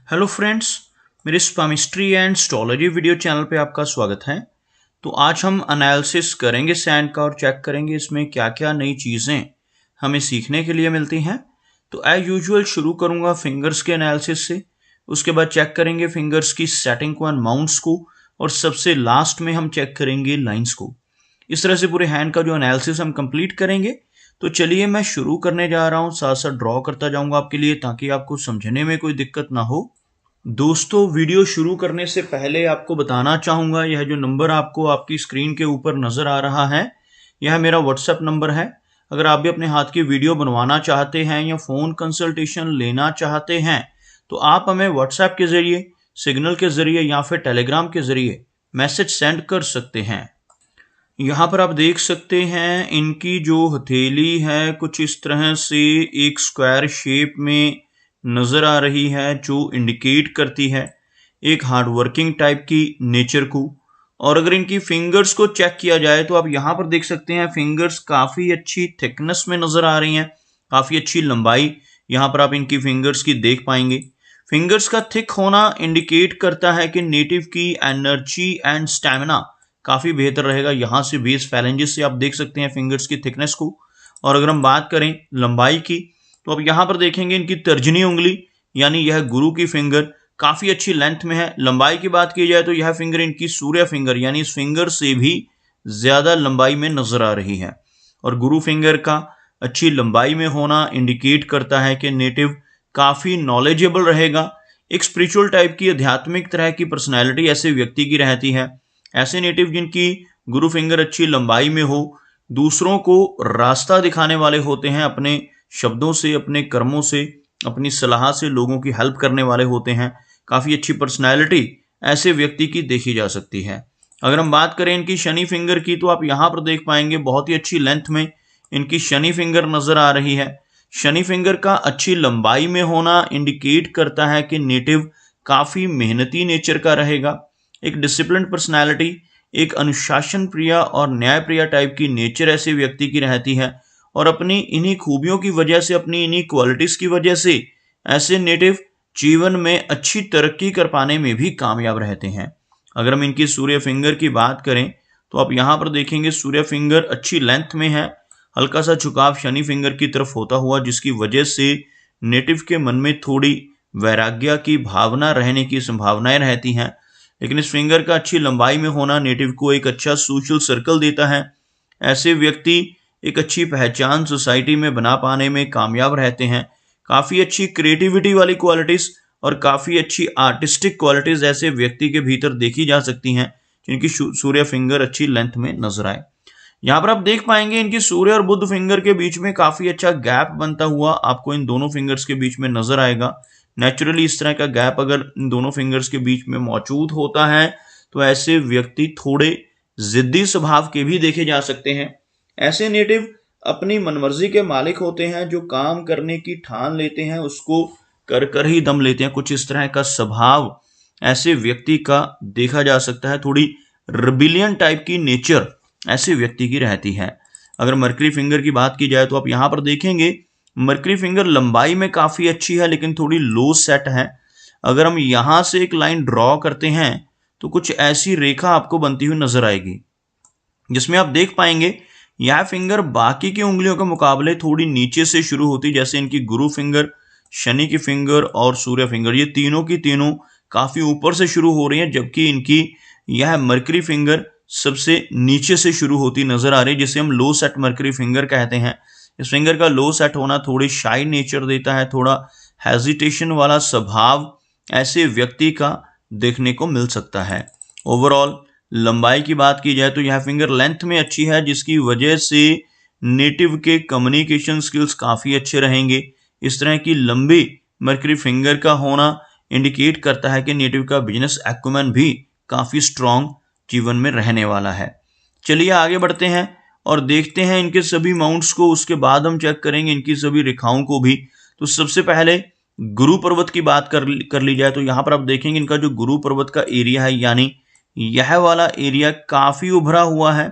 Hello friends, मेरे स्पामिस्ट्री and astrology video channel पे आपका स्वागत है। तो आज हम एनालिसिस करेंगे सैंड का और चेक करेंगे इसमें क्या क्या नई चीज़ें हमें सीखने के लिए मिलती हैं। तो एज यूजुअल शुरू करूंगा फिंगर्स के एनालिसिस से, उसके बाद चेक करेंगे फिंगर्स की सेटिंग को एंड माउंट्स को, और सबसे लास्ट में हम चेक करेंगे लाइन्स को। इस तरह से पूरे हैंड का जो एनालिसिस हम कंप्लीट करेंगे। तो चलिए मैं शुरू करने जा रहा हूँ, साथ साथ ड्रॉ करता जाऊंगा आपके लिए ताकि आपको समझने में कोई दिक्कत ना हो। दोस्तों, वीडियो शुरू करने से पहले आपको बताना चाहूँगा, यह जो नंबर आपको आपकी स्क्रीन के ऊपर नज़र आ रहा है, यह मेरा व्हाट्सएप नंबर है। अगर आप भी अपने हाथ की वीडियो बनवाना चाहते हैं या फ़ोन कंसल्टेशन लेना चाहते हैं तो आप हमें व्हाट्सएप के ज़रिए, सिग्नल के ज़रिए या फिर टेलीग्राम के ज़रिए मैसेज सेंड कर सकते हैं। यहाँ पर आप देख सकते हैं इनकी जो हथेली है कुछ इस तरह से एक स्क्वायर शेप में नज़र आ रही है, जो इंडिकेट करती है एक हार्ड वर्किंग टाइप की नेचर को। और अगर इनकी फिंगर्स को चेक किया जाए तो आप यहाँ पर देख सकते हैं फिंगर्स काफ़ी अच्छी थिकनेस में नज़र आ रही हैं, काफ़ी अच्छी लंबाई यहाँ पर आप इनकी फिंगर्स की देख पाएंगे। फिंगर्स का थिक होना इंडिकेट करता है कि नेटिव की एनर्जी एंड स्टैमिना काफ़ी बेहतर रहेगा। यहाँ से बेस फैलेंजेस से आप देख सकते हैं फिंगर्स की थिकनेस को। और अगर हम बात करें लंबाई की तो अब यहाँ पर देखेंगे इनकी तर्जनी उंगली यानी यह गुरु की फिंगर काफ़ी अच्छी लेंथ में है। लंबाई की बात की जाए तो यह फिंगर इनकी सूर्य फिंगर यानी इस फिंगर से भी ज़्यादा लंबाई में नज़र आ रही है। और गुरु फिंगर का अच्छी लंबाई में होना इंडिकेट करता है कि नेटिव काफ़ी नॉलेजेबल रहेगा। एक स्पिरिचुअल टाइप की, आध्यात्मिक तरह की पर्सनैलिटी ऐसे व्यक्ति की रहती है। ऐसे नेटिव जिनकी गुरु फिंगर अच्छी लंबाई में हो, दूसरों को रास्ता दिखाने वाले होते हैं, अपने शब्दों से, अपने कर्मों से, अपनी सलाह से लोगों की हेल्प करने वाले होते हैं। काफ़ी अच्छी पर्सनैलिटी ऐसे व्यक्ति की देखी जा सकती है। अगर हम बात करें इनकी शनि फिंगर की तो आप यहाँ पर देख पाएंगे बहुत ही अच्छी लेंथ में इनकी शनि फिंगर नज़र आ रही है। शनि फिंगर का अच्छी लंबाई में होना इंडिकेट करता है कि नेटिव काफ़ी मेहनती नेचर का रहेगा। एक डिसिप्लिन पर्सनैलिटी, एक अनुशासन प्रिय और न्याय प्रिय टाइप की नेचर ऐसे व्यक्ति की रहती है। और अपनी इन्हीं खूबियों की वजह से, अपनी इन्हीं क्वालिटीज़ की वजह से ऐसे नेटिव जीवन में अच्छी तरक्की कर पाने में भी कामयाब रहते हैं। अगर हम इनकी सूर्य फिंगर की बात करें तो आप यहाँ पर देखेंगे सूर्य फिंगर अच्छी लेंथ में है, हल्का सा झुकाव शनि फिंगर की तरफ होता हुआ, जिसकी वजह से नेटिव के मन में थोड़ी वैराग्य की भावना रहने की संभावनाएं रहती हैं। लेकिन इस फिंगर का अच्छी लंबाई में होना नेटिव को एक अच्छा सोशल सर्कल देता है। ऐसे व्यक्ति एक अच्छी पहचान सोसाइटी में बना पाने में कामयाब रहते हैं। काफ़ी अच्छी क्रिएटिविटी वाली क्वालिटीज़ और काफ़ी अच्छी आर्टिस्टिक क्वालिटीज़ ऐसे व्यक्ति के भीतर देखी जा सकती हैं जिनकी सूर्य फिंगर अच्छी लेंथ में नजर आए। यहाँ पर आप देख पाएंगे इनकी सूर्य और बुध फिंगर के बीच में काफ़ी अच्छा गैप बनता हुआ आपको इन दोनों फिंगर्स के बीच में नजर आएगा। नेचुरली इस तरह का गैप अगर इन दोनों फिंगर्स के बीच में मौजूद होता है तो ऐसे व्यक्ति थोड़े जिद्दी स्वभाव के भी देखे जा सकते हैं। ऐसे नेटिव अपनी मनमर्जी के मालिक होते हैं, जो काम करने की ठान लेते हैं उसको कर कर ही दम लेते हैं। कुछ इस तरह का स्वभाव ऐसे व्यक्ति का देखा जा सकता है। थोड़ी रिबिलियन टाइप की नेचर ऐसे व्यक्ति की रहती है। अगर मर्करी फिंगर की बात की जाए तो आप यहाँ पर देखेंगे मर्करी फिंगर लंबाई में काफ़ी अच्छी है लेकिन थोड़ी लो सेट है। अगर हम यहाँ से एक लाइन ड्रॉ करते हैं तो कुछ ऐसी रेखा आपको बनती हुई नजर आएगी, जिसमें आप देख पाएंगे यह फिंगर बाकी की उंगलियों के मुकाबले थोड़ी नीचे से शुरू होती, जैसे इनकी गुरु फिंगर, शनि की फिंगर और सूर्य फिंगर, ये तीनों की तीनों काफ़ी ऊपर से शुरू हो रही हैं, जबकि इनकी यह मर्करी फिंगर सबसे नीचे से शुरू होती नजर आ रही है, जिसे हम लो सेट मर्करी फिंगर कहते हैं। इस फिंगर का लो सेट होना थोड़ी शाई नेचर देता है, थोड़ा हेजिटेशन वाला स्वभाव ऐसे व्यक्ति का देखने को मिल सकता है। ओवरऑल लंबाई की बात की जाए तो यह फिंगर लेंथ में अच्छी है, जिसकी वजह से नेटिव के कम्युनिकेशन स्किल्स काफ़ी अच्छे रहेंगे। इस तरह की लंबी मर्करी फिंगर का होना इंडिकेट करता है कि नेटिव का बिजनेस एक्यूमेन भी काफ़ी स्ट्रॉन्ग जीवन में रहने वाला है। चलिए आगे बढ़ते हैं और देखते हैं इनके सभी माउंट्स को, उसके बाद हम चेक करेंगे इनकी सभी रेखाओं को भी। तो सबसे पहले गुरु पर्वत की बात कर ली जाए तो यहाँ पर आप देखेंगे इनका जो गुरु पर्वत का एरिया है, यानी यह वाला एरिया काफ़ी उभरा हुआ है।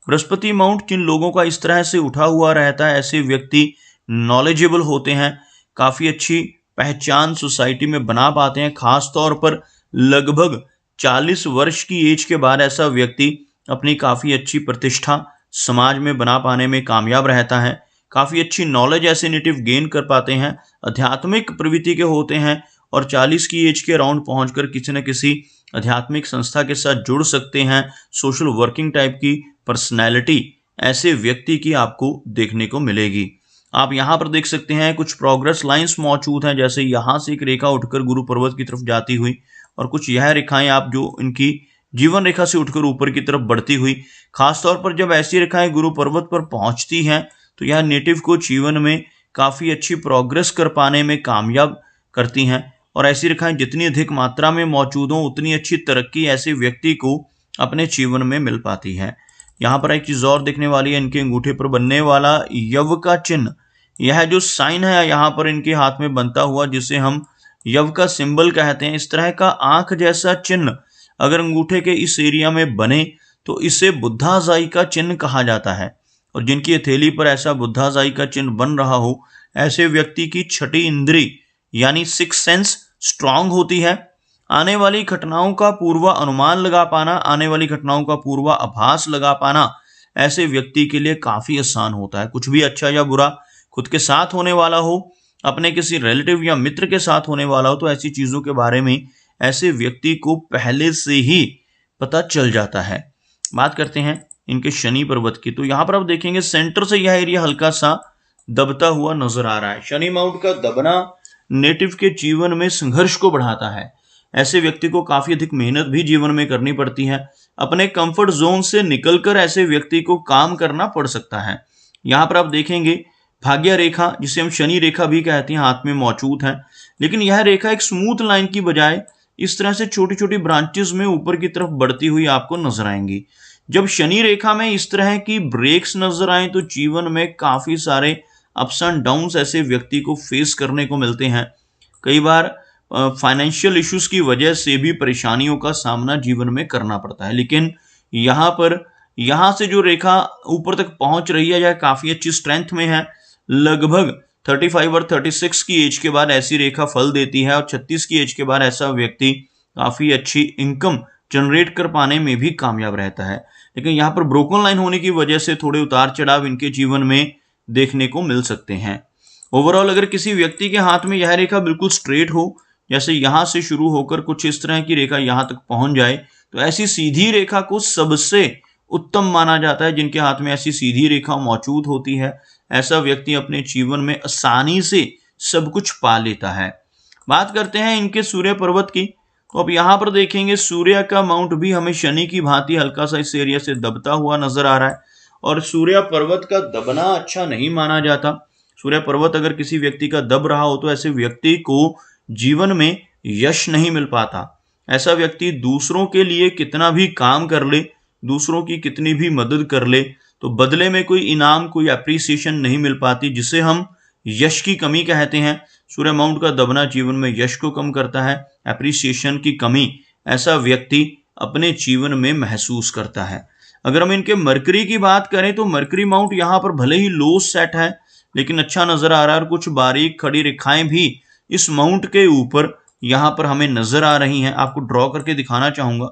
बृहस्पति माउंट जिन लोगों का इस तरह से उठा हुआ रहता है, ऐसे व्यक्ति नॉलेजेबल होते हैं, काफ़ी अच्छी पहचान सोसाइटी में बना पाते हैं। खास तौर पर लगभग 40 वर्ष की एज के बाद ऐसा व्यक्ति अपनी काफ़ी अच्छी प्रतिष्ठा समाज में बना पाने में कामयाब रहता है। काफ़ी अच्छी नॉलेज ऐसे नेटिव गेन कर पाते हैं, आध्यात्मिक प्रवृत्ति के होते हैं और 40 की एज के अराउंड पहुंचकर किसी न किसी आध्यात्मिक संस्था के साथ जुड़ सकते हैं। सोशल वर्किंग टाइप की पर्सनैलिटी ऐसे व्यक्ति की आपको देखने को मिलेगी। आप यहाँ पर देख सकते हैं कुछ प्रोग्रेस लाइंस मौजूद हैं, जैसे यहाँ से एक रेखा उठकर गुरु पर्वत की तरफ जाती हुई और कुछ यह रेखाएं आप जो इनकी जीवन रेखा से उठकर ऊपर की तरफ बढ़ती हुई। खासतौर पर जब ऐसी रेखाएं गुरु पर्वत पर पहुंचती हैं तो यह नेटिव को जीवन में काफ़ी अच्छी प्रोग्रेस कर पाने में कामयाब करती हैं और ऐसी रेखाएं जितनी अधिक मात्रा में मौजूद हों उतनी अच्छी तरक्की ऐसे व्यक्ति को अपने जीवन में मिल पाती है। यहाँ पर एक चीज़ और देखने वाली है, इनके अंगूठे पर बनने वाला यव का चिन्ह, यह जो साइन है यहाँ पर इनके हाथ में बनता हुआ जिसे हम यव का सिंबल कहते हैं, इस तरह का आंख जैसा चिन्ह अगर अंगूठे के इस एरिया में बने तो इसे बुद्धाजाई का चिन्ह कहा जाता है। और जिनकी हथेली पर ऐसा बुद्धाजाई का चिन्ह बन रहा हो ऐसे व्यक्ति की छठी इंद्री यानी सिक्स सेंस स्ट्रांग होती है। आने वाली घटनाओं का पूर्व अनुमान लगा पाना, आने वाली घटनाओं का पूर्वाभास लगा पाना ऐसे व्यक्ति के लिए काफ़ी आसान होता है। कुछ भी अच्छा या बुरा खुद के साथ होने वाला हो, अपने किसी रिलेटिव या मित्र के साथ होने वाला हो, तो ऐसी चीज़ों के बारे में ऐसे व्यक्ति को पहले से ही पता चल जाता है। बात करते हैं इनके शनि पर्वत की, तो यहाँ पर आप देखेंगे सेंटर से यह एरिया हल्का सा दबता हुआ नजर आ रहा है। शनि माउंट का दबना नेटिव के जीवन में संघर्ष को बढ़ाता है। ऐसे व्यक्ति को काफी अधिक मेहनत भी जीवन में करनी पड़ती है। अपने कंफर्ट जोन से निकलकर ऐसे व्यक्ति को काम करना पड़ सकता है। यहाँ पर आप देखेंगे भाग्य रेखा जिसे हम शनि रेखा भी कहते हैं हाथ में मौजूद है, लेकिन यह रेखा एक स्मूथ लाइन की बजाय इस तरह से छोटी छोटी ब्रांचेस में ऊपर की तरफ बढ़ती हुई आपको नजर आएंगी। जब शनि रेखा में इस तरह की ब्रेक्स नजर आए तो जीवन में काफी सारे अप्स एंड डाउन्स ऐसे व्यक्ति को फेस करने को मिलते हैं। कई बार फाइनेंशियल इश्यूज की वजह से भी परेशानियों का सामना जीवन में करना पड़ता है, लेकिन यहाँ से जो रेखा ऊपर तक पहुंच रही है यह काफी अच्छी स्ट्रेंथ में है। लगभग 35 और 36 की एज के बाद ऐसी रेखा फल देती है और 36 की एज के बाद ऐसा व्यक्ति काफी अच्छी इनकम जनरेट कर पाने में भी कामयाब रहता है। लेकिन यहाँ पर ब्रोकन लाइन होने की वजह से थोड़े उतार चढ़ाव इनके जीवन में देखने को मिल सकते हैं। ओवरऑल अगर किसी व्यक्ति के हाथ में यह रेखा बिल्कुल स्ट्रेट हो, जैसे यहाँ से शुरू होकर कुछ इस तरह की रेखा यहाँ तक पहुंच जाए, तो ऐसी सीधी रेखा को सबसे उत्तम माना जाता है। जिनके हाथ में ऐसी सीधी रेखा मौजूद होती है ऐसा व्यक्ति अपने जीवन में आसानी से सब कुछ पा लेता है। बात करते हैं इनके सूर्य पर्वत की, तो अब यहाँ पर देखेंगे सूर्य का माउंट भी हमें शनि की भांति हल्का सा इस एरिया से दबता हुआ नजर आ रहा है और सूर्य पर्वत का दबना अच्छा नहीं माना जाता। सूर्य पर्वत अगर किसी व्यक्ति का दब रहा हो तो ऐसे व्यक्ति को जीवन में यश नहीं मिल पाता। ऐसा व्यक्ति दूसरों के लिए कितना भी काम कर ले, दूसरों की कितनी भी मदद कर ले, तो बदले में कोई इनाम, कोई अप्रिसिएशन नहीं मिल पाती, जिसे हम यश की कमी कहते हैं। सूर्य माउंट का दबना जीवन में यश को कम करता है, एप्रिसिएशन की कमी ऐसा व्यक्ति अपने जीवन में महसूस करता है। अगर हम इनके मरकरी की बात करें तो मरकरी माउंट यहाँ पर भले ही लो सेट है लेकिन अच्छा नजर आ रहा है और कुछ बारीक खड़ी रेखाएं भी इस माउंट के ऊपर यहाँ पर हमें नजर आ रही हैं। आपको ड्रॉ करके दिखाना चाहूंगा।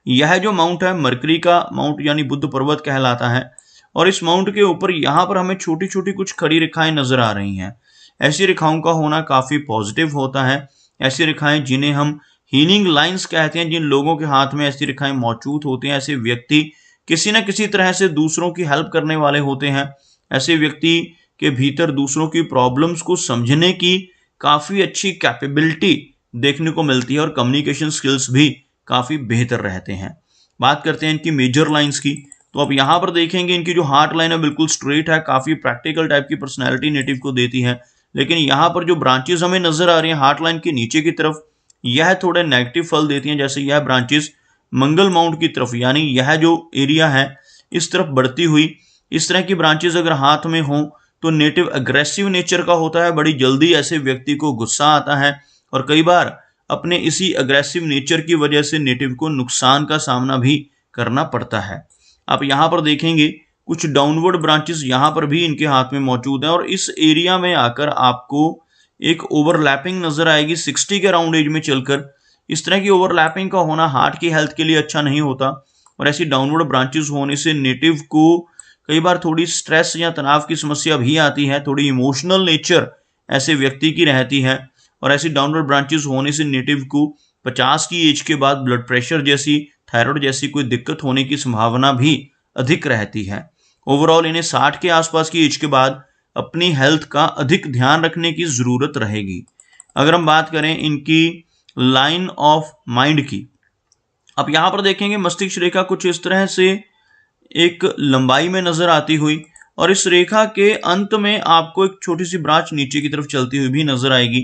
यह जो माउंट है मरकरी का माउंट यानी बुध पर्वत कहलाता है और इस माउंट के ऊपर यहाँ पर हमें छोटी छोटी कुछ खड़ी रेखाएं नजर आ रही हैं। ऐसी रेखाओं का होना काफी पॉजिटिव होता है। ऐसी रेखाएं जिन्हें हम हीलिंग लाइंस कहते हैं, जिन लोगों के हाथ में ऐसी रेखाएं मौजूद होती हैं, ऐसे व्यक्ति किसी न किसी तरह से दूसरों की हेल्प करने वाले होते हैं। ऐसे व्यक्ति के भीतर दूसरों की प्रॉब्लम्स को समझने की काफी अच्छी कैपेबिलिटी देखने को मिलती है और कम्युनिकेशन स्किल्स भी काफी बेहतर रहते हैं। बात करते हैं इनकी मेजर लाइंस की, तो अब यहाँ पर देखेंगे इनकी जो हार्ट लाइन है बिल्कुल स्ट्रेट है, काफी प्रैक्टिकल टाइप की पर्सनैलिटी नेटिव को देती है। लेकिन यहाँ पर जो ब्रांचेस हमें नजर आ रही हैं हार्ट लाइन के नीचे की तरफ, यह थोड़े नेगेटिव फल देती हैं। जैसे यह ब्रांचेस मंगल माउंट की तरफ यानी यह जो एरिया है इस तरफ बढ़ती हुई, इस तरह की ब्रांचेस अगर हाथ में हो तो नेटिव अग्रेसिव नेचर का होता है। बड़ी जल्दी ऐसे व्यक्ति को गुस्सा आता है और कई बार अपने इसी अग्रेसिव नेचर की वजह से नेटिव को नुकसान का सामना भी करना पड़ता है। आप यहाँ पर देखेंगे कुछ डाउनवर्ड ब्रांचेस यहाँ पर भी इनके हाथ में मौजूद हैं और इस एरिया में आकर आपको एक ओवरलैपिंग नजर आएगी 60 के अराउंड एज में चलकर। इस तरह की ओवरलैपिंग का होना हार्ट की हेल्थ के लिए अच्छा नहीं होता, और ऐसी डाउनवर्ड ब्रांचेस होने से नेटिव को कई बार थोड़ी स्ट्रेस या तनाव की समस्या भी आती है, थोड़ी इमोशनल नेचर ऐसे व्यक्ति की रहती है, और ऐसी डाउनवर्ड ब्रांचेस होने से नेटिव को 50 की एज के बाद ब्लड प्रेशर जैसी, थायराइड जैसी कोई दिक्कत होने की संभावना भी अधिक रहती है। ओवरऑल इन्हें 60 के आसपास की एज के बाद अपनी हेल्थ का अधिक ध्यान रखने की जरूरत रहेगी। अगर हम बात करें इनकी लाइन ऑफ माइंड की, अब यहां पर देखेंगे मस्तिष्क रेखा कुछ इस तरह से एक लंबाई में नजर आती हुई, और इस रेखा के अंत में आपको एक छोटी सी ब्रांच नीचे की तरफ चलती हुई भी नजर आएगी।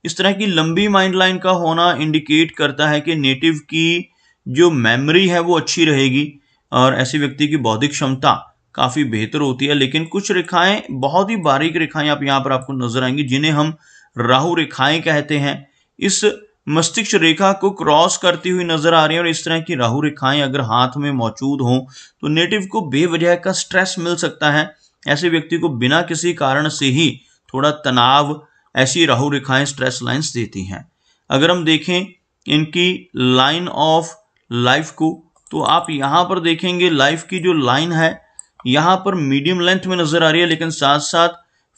इस तरह की लंबी माइंड लाइन का होना इंडिकेट करता है कि नेटिव की जो मेमोरी है वो अच्छी रहेगी, और ऐसे व्यक्ति की बौद्धिक क्षमता काफी बेहतर होती है। लेकिन कुछ रेखाएं, बहुत ही बारीक रेखाएं आप यहां पर आपको नजर आएंगी, जिन्हें हम राहु रेखाएं कहते हैं, इस मस्तिष्क रेखा को क्रॉस करती हुई नजर आ रही है। और इस तरह की राहु रेखाएं अगर हाथ में मौजूद हों तो नेटिव को बेवजह का स्ट्रेस मिल सकता है। ऐसे व्यक्ति को बिना किसी कारण से ही थोड़ा तनाव ऐसी राहु रेखाएं स्ट्रेस लाइंस देती हैं। अगर हम देखें इनकी लाइन ऑफ लाइफ को, तो आप यहां पर देखेंगे लाइफ की जो लाइन है यहां पर मीडियम लेंथ में नजर आ रही है, लेकिन साथ साथ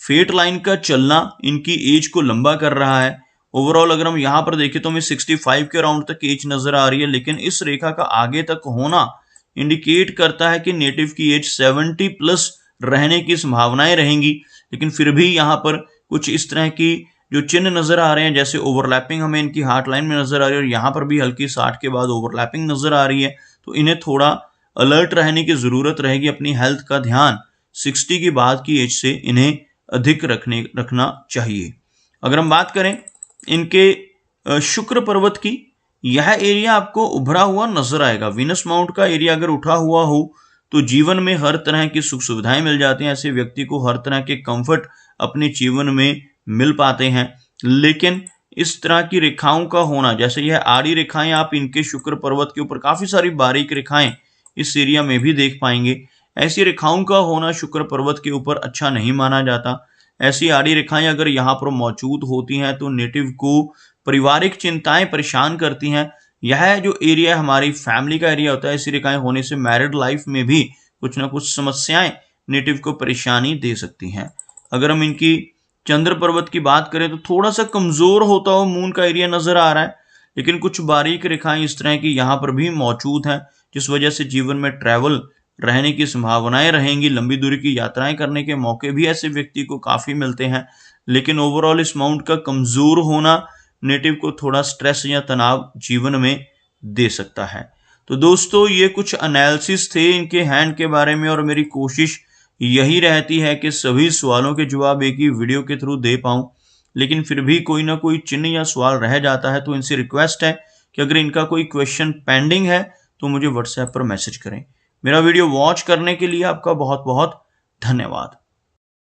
फेट लाइन का चलना इनकी एज को लंबा कर रहा है। ओवरऑल अगर हम यहां पर देखें तो हमें 65 के अराउंड तक एज नजर आ रही है, लेकिन इस रेखा का आगे तक होना इंडिकेट करता है कि नेटिव की एज 70 प्लस रहने की संभावनाएं रहेंगी। लेकिन फिर भी यहां पर कुछ इस तरह की जो चिन्ह नजर आ रहे हैं, जैसे ओवरलैपिंग हमें इनकी हार्ट लाइन में नजर आ रही है, और यहां पर भी हल्की 60 के बाद ओवरलैपिंग नजर आ रही है, तो इन्हें थोड़ा अलर्ट रहने की जरूरत रहेगी। अपनी हेल्थ का ध्यान 60 के बाद की एज से इन्हें अधिक रखना चाहिए। अगर हम बात करें इनके शुक्र पर्वत की, यह एरिया आपको उभरा हुआ नजर आएगा। वीनस माउंट का एरिया अगर उठा हुआ हो तो जीवन में हर तरह की सुख सुविधाएं मिल जाती हैं, ऐसे व्यक्ति को हर तरह के कंफर्ट अपने जीवन में मिल पाते हैं। लेकिन इस तरह की रेखाओं का होना, जैसे यह आड़ी रेखाएं आप इनके शुक्र पर्वत के ऊपर काफी सारी बारीक रेखाएं इस एरिया में भी देख पाएंगे, ऐसी रेखाओं का होना शुक्र पर्वत के ऊपर अच्छा नहीं माना जाता। ऐसी आड़ी रेखाएं अगर यहाँ पर मौजूद होती हैं तो नेटिव को पारिवारिक चिंताएं परेशान करती हैं। यह जो एरिया हमारी फैमिली का एरिया होता है, ऐसी रेखाएं होने से मैरिड लाइफ में भी कुछ ना कुछ समस्याएं नेटिव को परेशानी दे सकती हैं। अगर हम इनकी चंद्र पर्वत की बात करें तो थोड़ा सा कमजोर होता हुआ मून का एरिया नजर आ रहा है, लेकिन कुछ बारीक रेखाएं इस तरह की यहाँ पर भी मौजूद हैं, जिस वजह से जीवन में ट्रैवल रहने की संभावनाएं रहेंगी। लंबी दूरी की यात्राएं करने के मौके भी ऐसे व्यक्ति को काफी मिलते हैं। लेकिन ओवरऑल इस माउंट का कमजोर होना नेटिव को थोड़ा स्ट्रेस या तनाव जीवन में दे सकता है। तो दोस्तों ये कुछ एनालिसिस थे इनके हैंड के बारे में, और मेरी कोशिश यही रहती है कि सभी सवालों के जवाब एक ही वीडियो के थ्रू दे पाऊं। लेकिन फिर भी कोई ना कोई चिन्ह या सवाल रह जाता है, तो इनसे रिक्वेस्ट है कि अगर इनका कोई क्वेश्चन पेंडिंग है तो मुझे व्हाट्सएप पर मैसेज करें। मेरा वीडियो वॉच करने के लिए आपका बहुत बहुत धन्यवाद।